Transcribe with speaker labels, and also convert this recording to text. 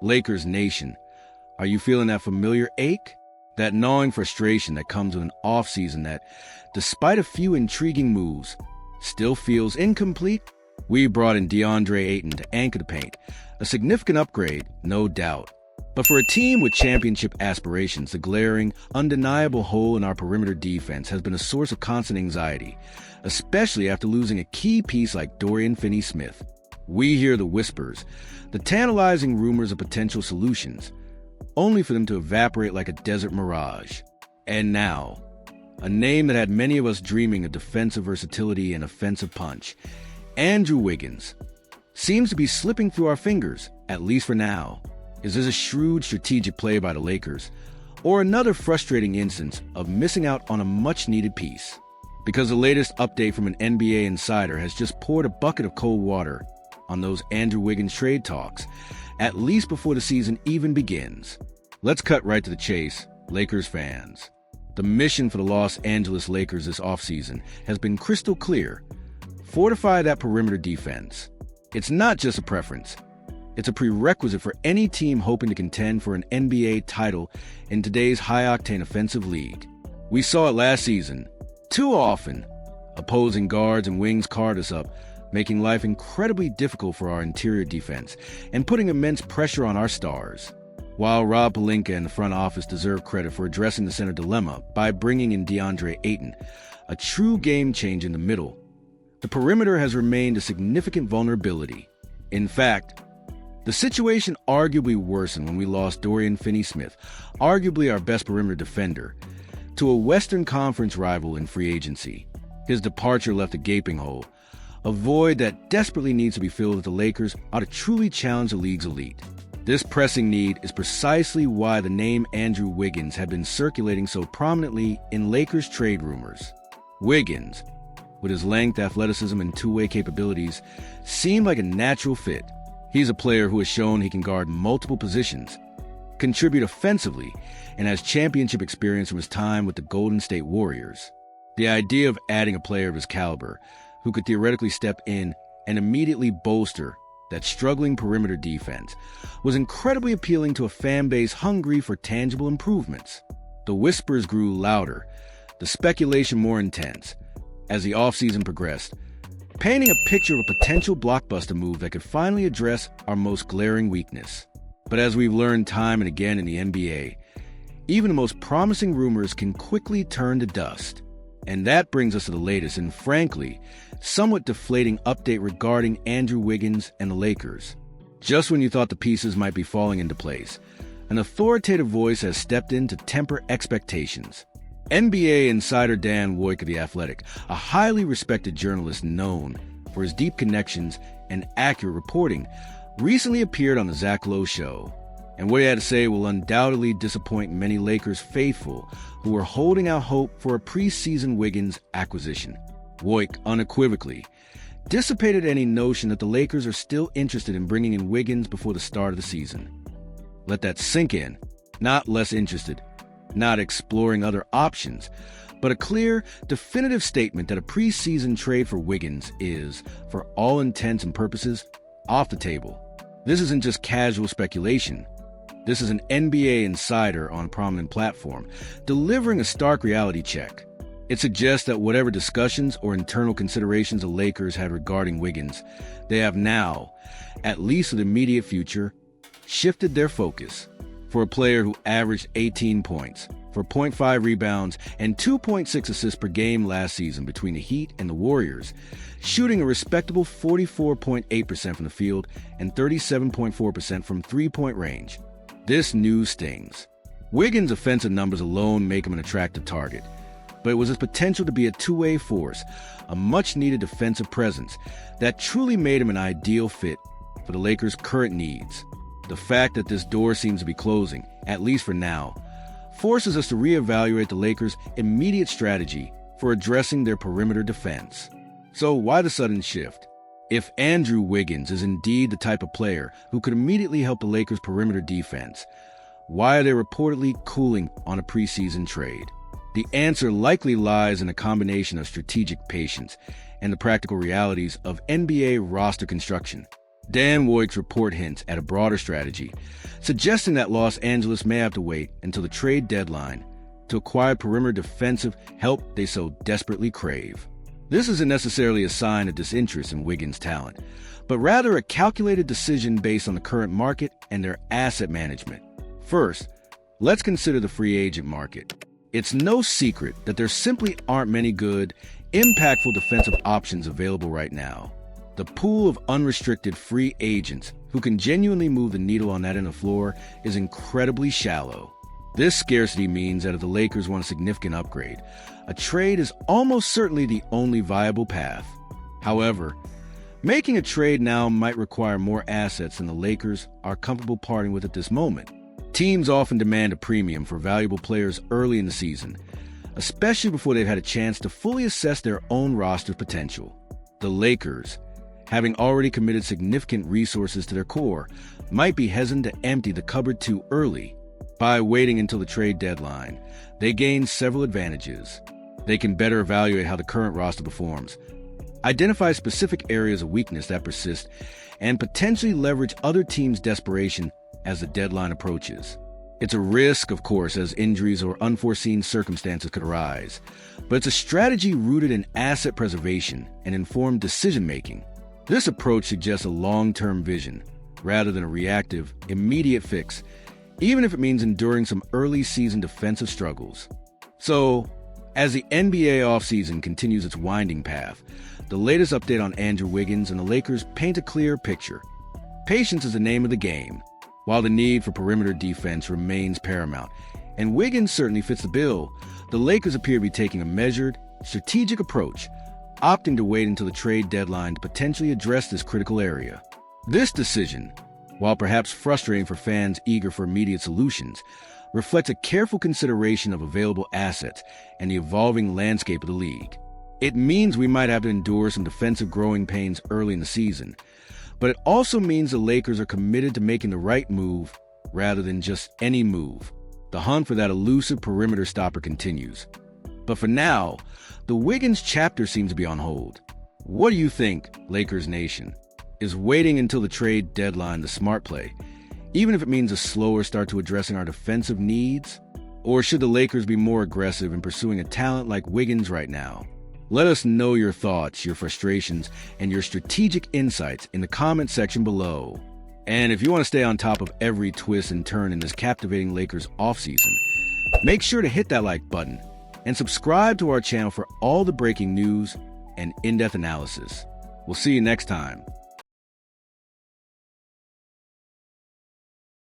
Speaker 1: Lakers Nation, are you feeling that familiar ache? That gnawing frustration that comes with an offseason that, despite a few intriguing moves, still feels incomplete? We brought in DeAndre Ayton to anchor the paint, a significant upgrade, no doubt. But for a team with championship aspirations, the glaring, undeniable hole in our perimeter defense has been a source of constant anxiety, especially after losing a key piece like Dorian Finney-Smith. We hear the whispers, the tantalizing rumors of potential solutions, only for them to evaporate like a desert mirage. And now, a name that had many of us dreaming of defensive versatility and offensive punch, Andrew Wiggins, seems to be slipping through our fingers, at least for now. Is this a shrewd strategic play by the Lakers, or another frustrating instance of missing out on a much-needed piece? Because the latest update from an NBA insider has just poured a bucket of cold water on those Andrew Wiggins trade talks, at least before the season even begins. Let's cut right to the chase, Lakers fans. The mission for the Los Angeles Lakers this offseason has been crystal clear: fortify that perimeter defense. It's not just a preference. It's a prerequisite for any team hoping to contend for an NBA title in today's high-octane offensive league. We saw it last season. Too often, opposing guards and wings carved us up, making life incredibly difficult for our interior defense and putting immense pressure on our stars. While Rob Pelinka and the front office deserve credit for addressing the center dilemma by bringing in DeAndre Ayton, a true game change in the middle, the perimeter has remained a significant vulnerability. In fact, the situation arguably worsened when we lost Dorian Finney-Smith, arguably our best perimeter defender, to a Western Conference rival in free agency. His departure left a gaping hole, a void that desperately needs to be filled if the Lakers are to truly challenge the league's elite. This pressing need is precisely why the name Andrew Wiggins had been circulating so prominently in Lakers trade rumors. Wiggins, with his length, athleticism, and two-way capabilities, seemed like a natural fit. He's a player who has shown he can guard multiple positions, contribute offensively, and has championship experience from his time with the Golden State Warriors. The idea of adding a player of his caliber, who could theoretically step in and immediately bolster that struggling perimeter defense, was incredibly appealing to a fan base hungry for tangible improvements. The whispers grew louder, the speculation more intense, as the offseason progressed, painting a picture of a potential blockbuster move that could finally address our most glaring weakness. But as we've learned time and again in the NBA, even the most promising rumors can quickly turn to dust. And that brings us to the latest and, frankly, somewhat deflating update regarding Andrew Wiggins and the Lakers. Just when you thought the pieces might be falling into place, an authoritative voice has stepped in to temper expectations. NBA insider Dan Woik of The Athletic, a highly respected journalist known for his deep connections and accurate reporting, recently appeared on the Zach Lowe Show. And what he had to say will undoubtedly disappoint many Lakers faithful who are holding out hope for a preseason Wiggins acquisition. Woik unequivocally dissipated any notion that the Lakers are still interested in bringing in Wiggins before the start of the season. Let that sink in. Not less interested, not exploring other options, but a clear, definitive statement that a preseason trade for Wiggins is, for all intents and purposes, off the table. This isn't just casual speculation. This is an NBA insider on a prominent platform, delivering a stark reality check. It suggests that whatever discussions or internal considerations the Lakers had regarding Wiggins, they have now, at least for the immediate future, shifted their focus. For a player who averaged 18 points, for 0.5 rebounds, and 2.6 assists per game last season between the Heat and the Warriors, shooting a respectable 44.8% from the field and 37.4% from three-point range. This news stings. Wiggins' offensive numbers alone make him an attractive target, but it was his potential to be a two-way force, a much-needed defensive presence, that truly made him an ideal fit for the Lakers' current needs. The fact that this door seems to be closing, at least for now, forces us to reevaluate the Lakers' immediate strategy for addressing their perimeter defense. So why the sudden shift? If Andrew Wiggins is indeed the type of player who could immediately help the Lakers' perimeter defense, why are they reportedly cooling on a preseason trade? The answer likely lies in a combination of strategic patience and the practical realities of NBA roster construction. Dan Woik's report hints at a broader strategy, suggesting that Los Angeles may have to wait until the trade deadline to acquire perimeter defensive help they so desperately crave. This isn't necessarily a sign of disinterest in Wiggins' talent, but rather a calculated decision based on the current market and their asset management. First, let's consider the free agent market. It's no secret that there simply aren't many good, impactful defensive options available right now. The pool of unrestricted free agents who can genuinely move the needle on that end of the floor is incredibly shallow. This scarcity means that if the Lakers want a significant upgrade, a trade is almost certainly the only viable path. However, making a trade now might require more assets than the Lakers are comfortable parting with at this moment. Teams often demand a premium for valuable players early in the season, especially before they've had a chance to fully assess their own roster's potential. The Lakers, having already committed significant resources to their core, might be hesitant to empty the cupboard too early. By waiting until the trade deadline, they gain several advantages. They can better evaluate how the current roster performs, identify specific areas of weakness that persist, and potentially leverage other teams' desperation as the deadline approaches. It's a risk, of course, as injuries or unforeseen circumstances could arise, but it's a strategy rooted in asset preservation and informed decision-making. This approach suggests a long-term vision, rather than a reactive, immediate fix, even if it means enduring some early-season defensive struggles. So, as the NBA offseason continues its winding path, the latest update on Andrew Wiggins and the Lakers paint a clear picture. Patience is the name of the game, while the need for perimeter defense remains paramount, and Wiggins certainly fits the bill. The Lakers appear to be taking a measured, strategic approach, opting to wait until the trade deadline to potentially address this critical area. This decision, while perhaps frustrating for fans eager for immediate solutions, reflects a careful consideration of available assets and the evolving landscape of the league. It means we might have to endure some defensive growing pains early in the season, but it also means the Lakers are committed to making the right move rather than just any move. The hunt for that elusive perimeter stopper continues. But for now, the Wiggins chapter seems to be on hold. What do you think, Lakers Nation? Is waiting until the trade deadline the smart play, even if it means a slower start to addressing our defensive needs? Or should the Lakers be more aggressive in pursuing a talent like Wiggins right now? Let us know your thoughts, your frustrations, and your strategic insights in the comment section below. And if you want to stay on top of every twist and turn in this captivating Lakers offseason, make sure to hit that like button and subscribe to our channel for all the breaking news and in-depth analysis. We'll see you next time.